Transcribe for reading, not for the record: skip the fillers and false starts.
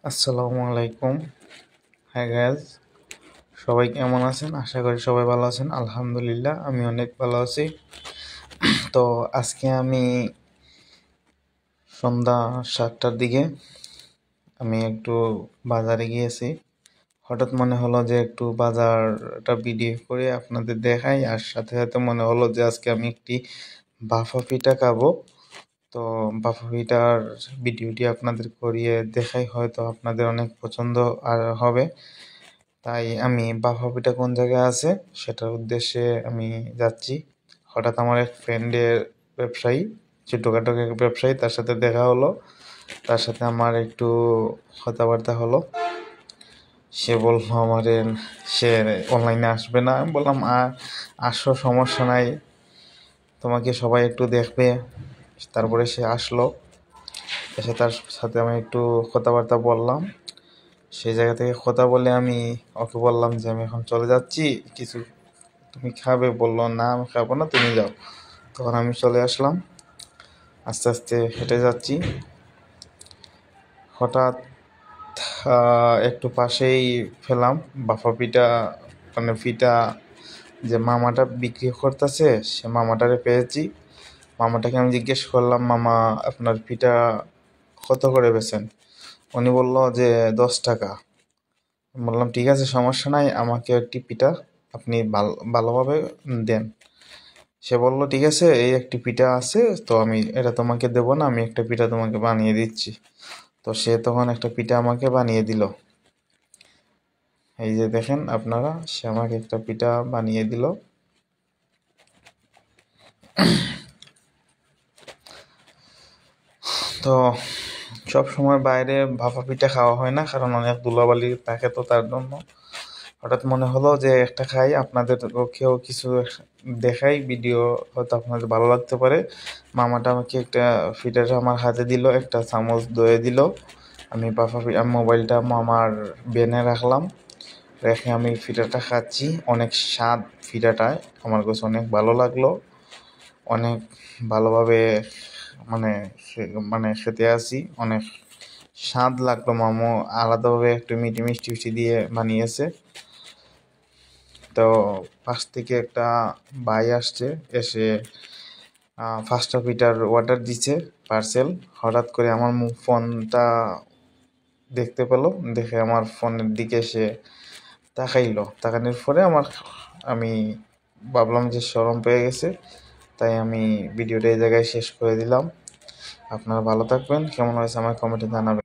আসসালামু আলাইকুম। হ্যাঁ গাইজ, সবাই কেমন আছেন? আশা করি সবাই ভালো আছেন। আলহামদুলিল্লাহ, আমি অনেক ভালো আছি। তো আজকে আমি সন্ধ্যা 7টার দিকে আমি একটু বাজারে গিয়েছি। হঠাৎ মনে হলো যে একটু বাজারটা ভিডিও করে আপনাদের দেখাই, আর সাথে সাথে মনে হলো যে আজকে আমি একটি বাফা পিঠা খাবো। তো বাফা পিঠার ভিডিওটি আপনাদের করিয়ে দেখাই, হয়তো আপনাদের অনেক পছন্দ আর হবে। তাই আমি বাফা পিঠা কোন জায়গায় আছে সেটার উদ্দেশ্যে আমি যাচ্ছি। হঠাৎ আমার এক ফ্রেন্ডের ব্যবসায়ী, ছোটোখাটো এক ব্যবসায়ী, তার সাথে দেখা হলো। তার সাথে আমার একটু কথাবার্তা হলো। সে বললো আমারে সে অনলাইনে আসবে না। আমি বললাম আসো, সমস্যা নাই, তোমাকে সবাই একটু দেখবে। তারপরে সে আসলো, এসে তার সাথে আমি একটু কথাবার্তা বললাম। সেই জায়গা থেকে কথা বলে আমি ওকে বললাম যে আমি এখন চলে যাচ্ছি, কিছু তুমি খাবে? বললো না, আমি খাবো না, তুমি যাও। তখন আমি চলে আসলাম, আস্তে আস্তে হেঁটে যাচ্ছি। হঠাৎ একটু পাশেই ফেলাম বাফা পিঠা, মানে পিঠা যে মামাটা বিক্রি করতেছে, সে মামাটারে পেয়েছি। মামাটাকে আমি জিজ্ঞেস করলাম, মামা আপনার পিঠা কত করে বেচেন? উনি বলল যে 10 টাকা। বললাম ঠিক আছে, সমস্যা নাই, আমাকে একটি পিঠা আপনি ভালোভাবে দেন। সে বলল ঠিক আছে, এই একটি পিঠা আছে, তো আমি এটা তোমাকে দেবো না, আমি একটা পিঠা তোমাকে বানিয়ে দিচ্ছি। তো সে তখন একটা পিঠা আমাকে বানিয়ে দিল। এই যে দেখেন আপনারা, সে আমাকে একটা পিঠা বানিয়ে দিল। তো সব সময় বাইরে ভাপা পিঠা খাওয়া হয় না, কারণ অনেক ধুলাবালি থাকে, তো তার জন্য হঠাৎ মনে হলো যে একটা খাই, আপনাদেরকেও কিছু দেখাই, ভিডিও হয়তো আপনাদের ভালো লাগতে পারে। মামাটা আমাকে একটা পিঠাটা আমার হাতে দিল, একটা চামচ দয়ে দিল। আমি মোবাইলটা মামার বেনে রাখলাম, রেখে আমি পিঠাটা খাচ্ছি। অনেক স্বাদ পিঠাটায়, আমার কাছে অনেক ভালো লাগলো। অনেক ভালোভাবে মানে মানে খেতে আসি, অনেক স্বাদ লাগলো। মামু আলাদাভাবে একটু মিষ্টি মিষ্টি দিয়ে বানিয়েছে। তো পাশ থেকে একটা ভাই আসছে, এসে 5টা পিঠার অর্ডার দিচ্ছে, পার্সেল। হঠাৎ করে আমার ফোনটা দেখতে পেলো, দেখে আমার ফোনের দিকে সে তাকাইলো। তাকানোর পরে আমি ভাবলাম যে শরম পেয়ে গেছে, তাই আমি ভিডিওটা এই জায়গায় শেষ করে দিলাম। আপনারা ভালো থাকবেন, কেমন হয়েছে আমার কমেন্টে জানাবেন।